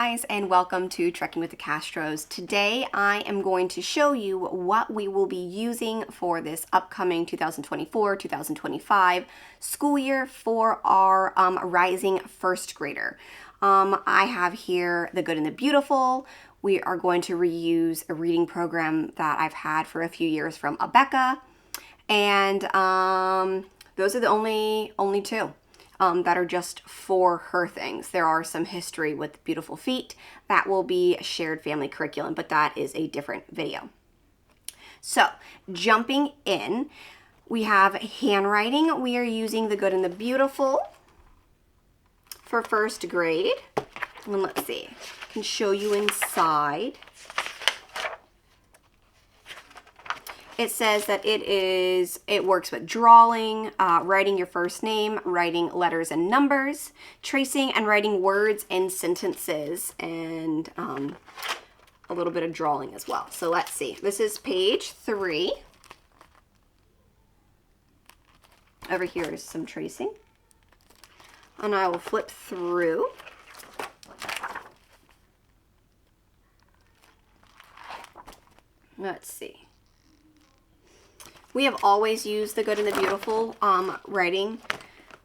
Guys, and welcome to Trekking with the Castros. Today I am going to show you what we will be using for this upcoming 2024-2025 school year for our rising first grader. I have here The Good and the Beautiful. We are going to reuse a reading program that I've had for a few years from Abeka, and those are the only two. That are just for her things. There are some history with Beautiful Feet that will be shared family curriculum, but that is a different video. So jumping in, we have handwriting. We are using The Good and the Beautiful for first grade. And let's see, I can show you inside. It says that it works with drawing, writing your first name, writing letters and numbers, tracing and writing words and sentences, and a little bit of drawing as well. So let's see. This is page 3. Over here is some tracing. And I will flip through. Let's see. We have always used The Good and the Beautiful writing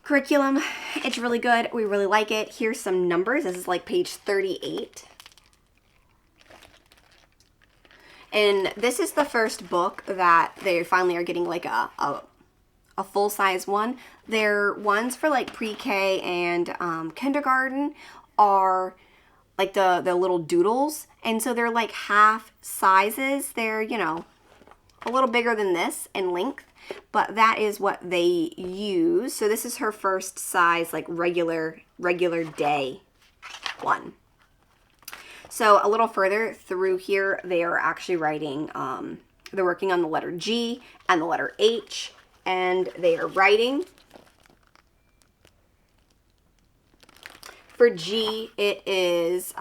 curriculum. It's really good. We really like it. Here's some numbers. This is like page 38. And this is the first book that they finally are getting like a full-size one. Their ones for like pre-K and kindergarten are like the little doodles. And so they're like half sizes. They're, you know, a little bigger than this in length, but that is what they use. So this is her first size, like regular day one. So a little further through here, they are actually writing, they're working on the letter G and the letter H, and they are writing. For G, it is,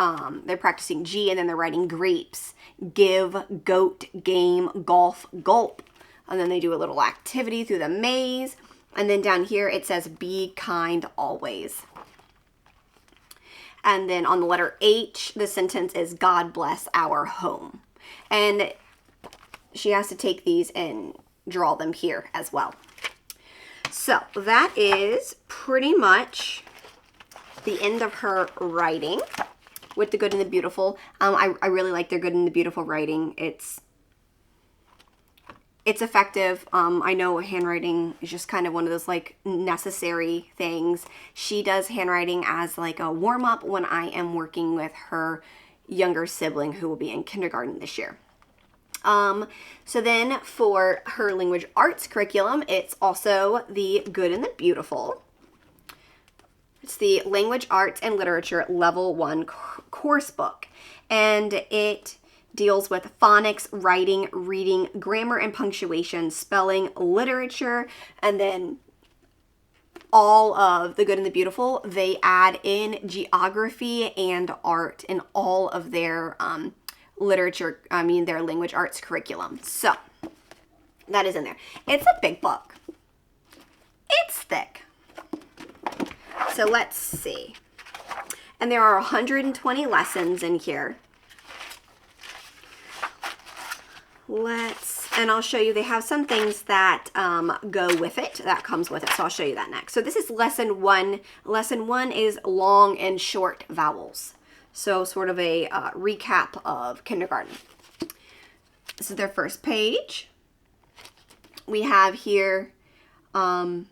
they're practicing G, and then they're writing grapes, give, goat, game, golf, gulp. And then they do a little activity through the maze. And then down here it says be kind always. And then on the letter H, the sentence is God bless our home. And she has to take these and draw them here as well. So that is pretty much the end of her writing with The Good and the Beautiful. I really like their Good and the Beautiful writing. It's effective. I know handwriting is just kind of one of those like necessary things. She does handwriting as like a warm-up when I am working with her younger sibling who will be in kindergarten this year. So then for her language arts curriculum, it's also The Good and the Beautiful. It's the Language Arts and Literature Level 1 course book, and it deals with phonics, writing, reading, grammar and punctuation, spelling, literature, and then all of The Good and the Beautiful. They add in geography and art in all of their their language arts curriculum. So that is in there. It's a big book. It's thick. So let's see. And there are 120 lessons in here. And I'll show you, they have some things that go with it, that comes with it. So I'll show you that next. So this is lesson 1. Lesson 1 is long and short vowels. So sort of a recap of kindergarten. This is their first page. We have here a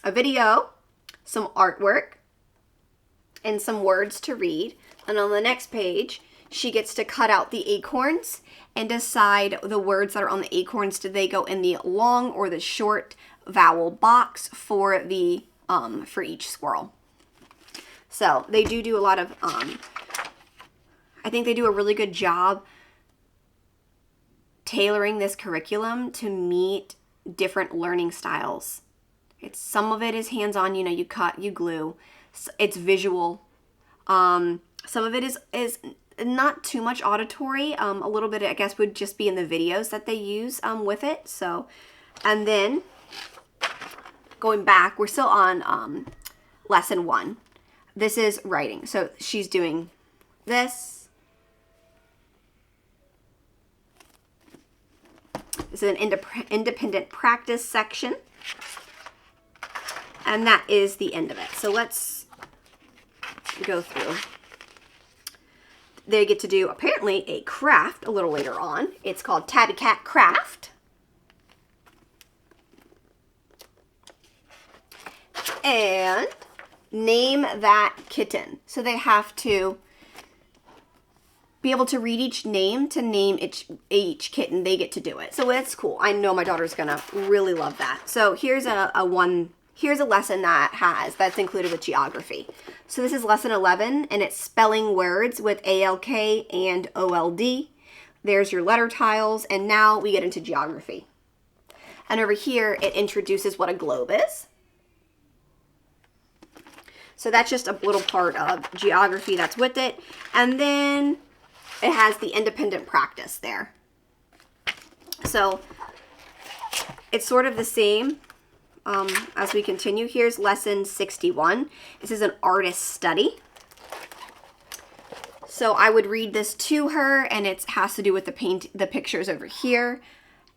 video, some artwork, and some words to read. And on the next page, she gets to cut out the acorns and decide the words that are on the acorns. Do they go in the long or the short vowel box for the for each squirrel? So they do a lot of, I think they do a really good job tailoring this curriculum to meet different learning styles. Some of it is hands-on, you know, you cut, you glue. It's visual. Some of it is not too much auditory. A little bit, I guess, would just be in the videos that they use with it. So, and then going back, we're still on lesson 1. This is writing. So she's doing this. This is an independent practice section. And that is the end of it. So let's go through. They get to do apparently a craft a little later on. It's called Tabby Cat Craft. And name that kitten. So they have to be able to read each name to name each kitten. They get to do it. So that's cool. I know my daughter's gonna really love that. So here's here's a lesson that's included with geography. So this is lesson 11, and it's spelling words with ALK and OLD. There's your letter tiles, and now we get into geography. And over here, it introduces what a globe is. So that's just a little part of geography that's with it. And then it has the independent practice there. So it's sort of the same as we continue. Here's lesson 61. This is an artist study. So I would read this to her, and it has to do with the pictures over here.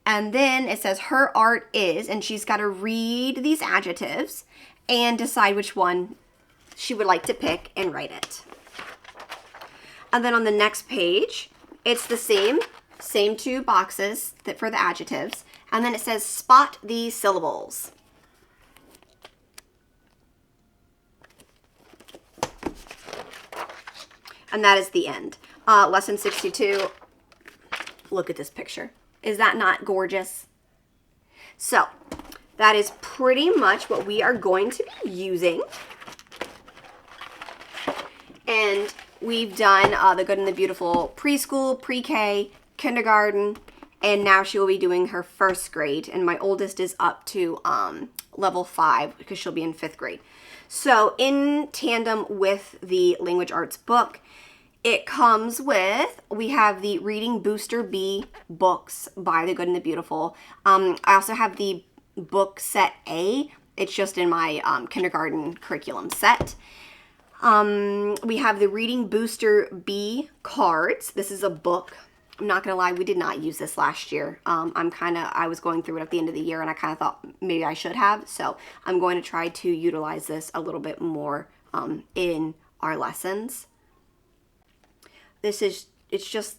And then it says her art is, and she's got to read these adjectives and decide which one she would like to pick and write it. And then on the next page, it's the same two boxes for the adjectives. And then it says spot these syllables. And that is the end. Lesson 62. Look at this picture. Is that not gorgeous? So that is pretty much what we are going to be using. And we've done the Good and the Beautiful preschool, pre-K, kindergarten, and now she will be doing her first grade. And my oldest is up to level 5 because she'll be in 5th grade. So in tandem with the language arts book, it comes with, we have the Reading Booster B books by the Good and the Beautiful. I also have the book set A. It's just in my kindergarten curriculum set. We have the Reading Booster B cards. This is a book. I'm not gonna lie, we did not use this last year. I was going through it at the end of the year, and I kind of thought maybe I should have. So I'm going to try to utilize this a little bit more in our lessons. It's just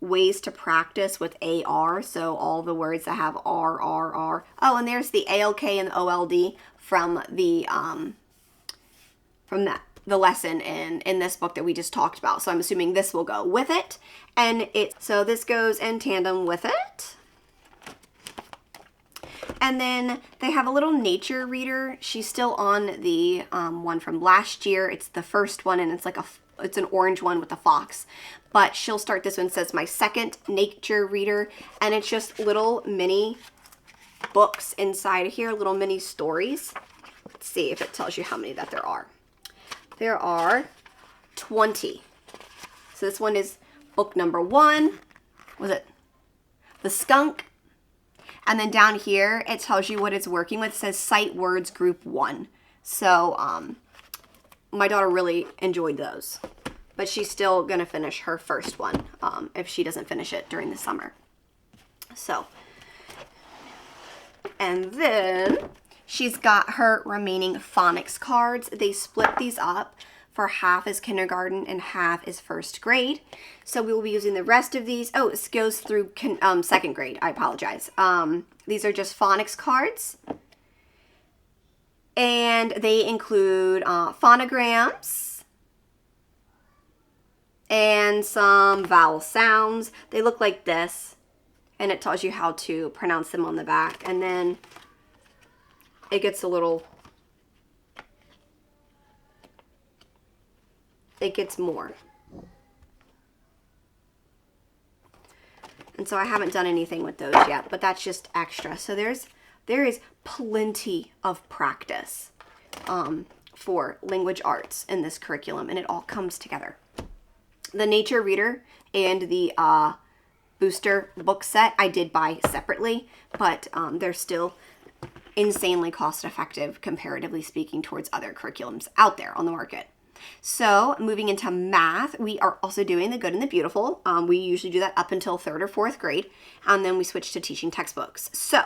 ways to practice with AR. So all the words that have R, R, R. Oh, and there's the ALK and the OLD from the lesson in this book that we just talked about. So I'm assuming this will go with it. And so this goes in tandem with it. And then they have a little nature reader. She's still on the one from last year. It's the first one, and it's an orange one with a fox. But she'll start this one. It says my second nature reader, and it's just little mini books inside of here, little mini stories. Let's see if it tells you how many that there are. There are 20. So this one is book number 1. Was it The Skunk? And then down here, it tells you what it's working with. It says Sight Words Group 1. So my daughter really enjoyed those. But she's still going to finish her first one if she doesn't finish it during the summer. So, and then she's got her remaining phonics cards. They split these up for half is kindergarten and half is first grade. So we will be using the rest of these. Oh, this goes through second grade. I apologize. These are just phonics cards. And they include phonograms and some vowel sounds. They look like this. And it tells you how to pronounce them on the back. And then it gets more. And so I haven't done anything with those yet, but that's just extra. So there is plenty of practice for language arts in this curriculum, and it all comes together. The nature reader and the booster book set I did buy separately, but they're still insanely cost effective, comparatively speaking, towards other curriculums out there on the market. So moving into math, we are also doing the good and the beautiful. We usually do that up until 3rd or 4th grade, and then we switch to teaching textbooks. So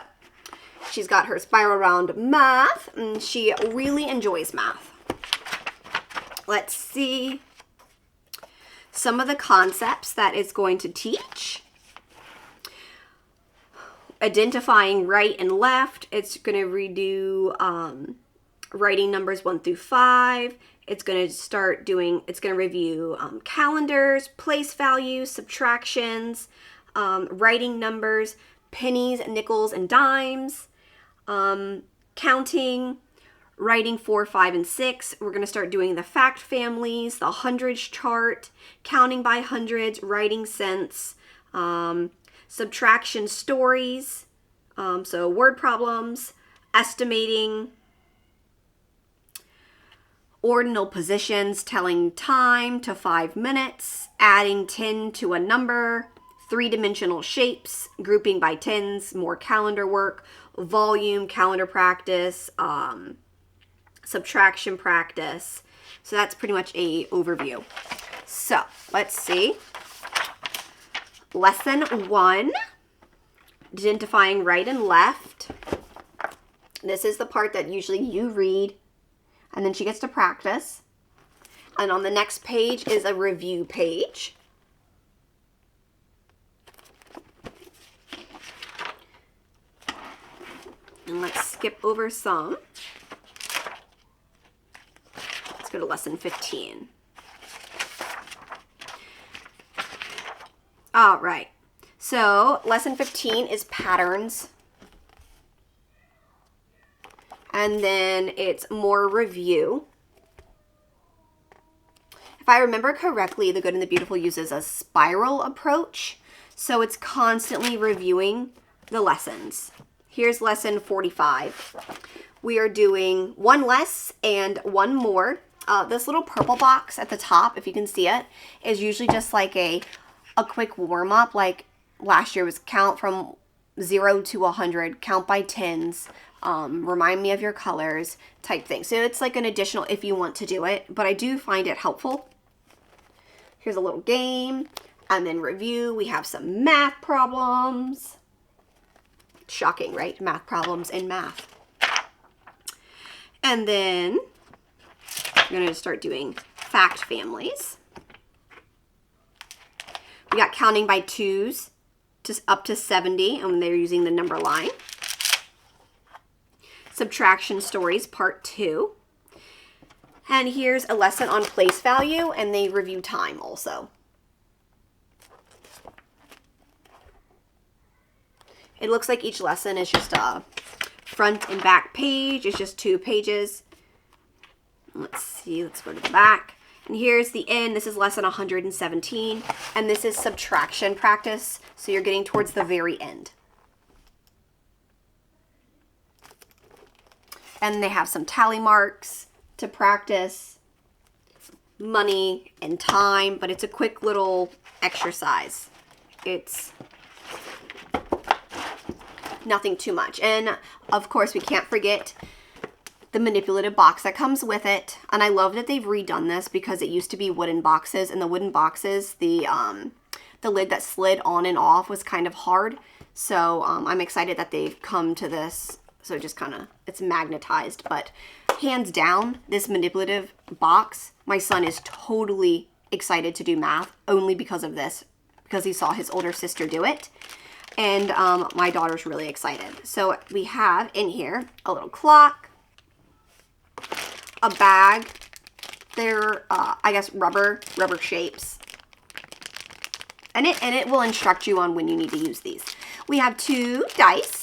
she's got her spiral round math, and she really enjoys math. Let's see some of the concepts that it's going to teach. Identifying right and left. It's going to redo writing numbers 1 through 5. It's going to review calendars, place values, subtractions, writing numbers, pennies, nickels, and dimes, counting, writing 4, 5, and 6. We're going to start doing the fact families, the hundreds chart, counting by hundreds, writing cents, subtraction stories, so word problems, estimating, ordinal positions, telling time to 5 minutes, adding 10 to a number, 3-dimensional shapes, grouping by tens, more calendar work, volume, calendar practice, subtraction practice. So that's pretty much a overview. So let's see. Lesson 1, identifying right and left. This is the part that usually you read, and then she gets to practice. And on the next page is a review page. And let's skip over some. Let's go to lesson 15. All right. So lesson 15 is patterns. And then it's more review. If I remember correctly, the good and the beautiful uses a spiral approach. So it's constantly reviewing the lessons. Here's lesson 45. We are doing one less and one more. This little purple box at the top, if you can see it, is usually just like a quick warm up. Like last year was count from 0 to 100, count by tens, remind me of your colors type thing. So it's like an additional if you want to do it, but I do find it helpful. Here's a little game, and then review. We have some math problems. Shocking, right? Math problems in math. And then we're going to start doing fact families. We got counting by twos just up to 70, and they're using the number line. Subtraction stories, part 2. And here's a lesson on place value, and they review time also. It looks like each lesson is just a front and back page. It's just 2 pages. Let's see, let's go to the back. And here's the end. This is lesson 117, and this is subtraction practice. So you're getting towards the very end. And they have some tally marks to practice, money and time, but it's a quick little exercise. It's nothing too much. And of course, we can't forget the manipulative box that comes with it. And I love that they've redone this because it used to be wooden boxes, and the wooden boxes, the lid that slid on and off was kind of hard. So I'm excited that they've come to this. So just kind of, it's magnetized, but hands down, this manipulative box, my son is totally excited to do math only because of this, because he saw his older sister do it. And my daughter's really excited. So we have in here a little clock, a bag. They're, I guess, rubber shapes. And it will instruct you on when you need to use these. We have 2 dice.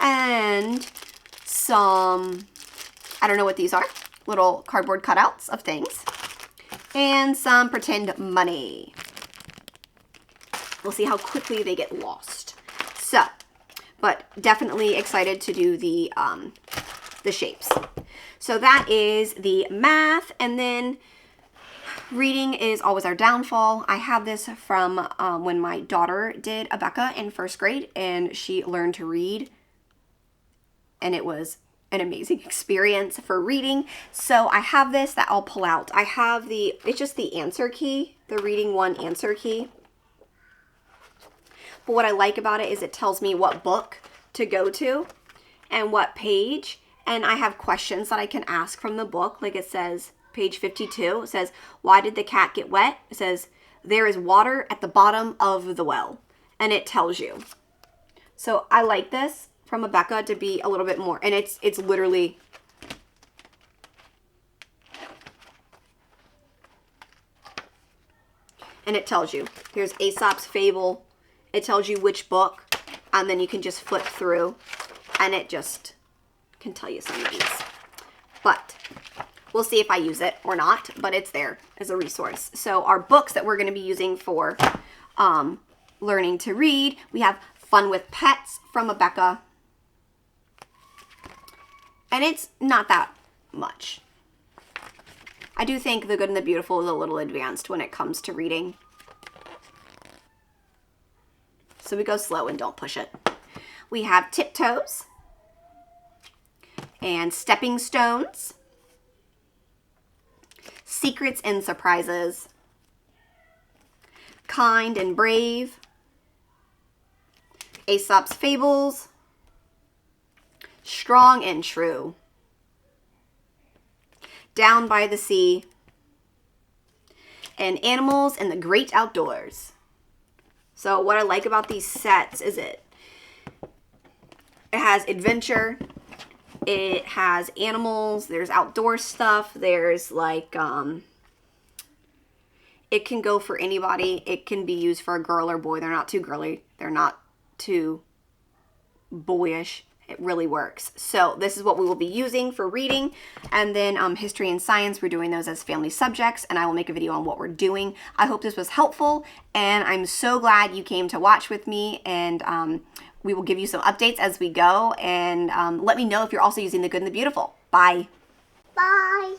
And some, I don't know what these are, little cardboard cutouts of things. And some pretend money. We'll see how quickly they get lost. So, but definitely excited to do the shapes. So that is the math, and then reading is always our downfall. I have this from when my daughter did Abeka in 1st grade, and she learned to read, and it was an amazing experience for reading. So I have this that I'll pull out. I have it's just the answer key, the reading one answer key. But what I like about it is it tells me what book to go to and what page. And I have questions that I can ask from the book. Like it says, page 52, it says, why did the cat get wet? It says, there is water at the bottom of the well. And it tells you. So I like this from Abeka to be a little bit more. And it's literally... And it tells you. Here's Aesop's Fable. It tells you which book. And then you can just flip through. And it just can tell you some of these. But we'll see if I use it or not. But it's there as a resource. So our books that we're going to be using for learning to read. We have Fun with Pets from Abeka. And it's not that much. I do think The Good and the Beautiful is a little advanced when it comes to reading. So we go slow and don't push it. We have Tiptoes and Stepping Stones, Secrets and Surprises, Kind and Brave, Aesop's Fables, Strong and True, Down by the Sea, and Animals in the Great Outdoors. So what I like about these sets is it has adventure, it has animals, there's outdoor stuff, there's like, it can go for anybody. It can be used for a girl or boy. They're not too girly. They're not too boyish. It really works. So this is what we will be using for reading. And then history and science, we're doing those as family subjects, and I will make a video on what we're doing. I hope this was helpful, and I'm so glad you came to watch with me, and we will give you some updates as we go, and let me know if you're also using The Good and the Beautiful. Bye. Bye.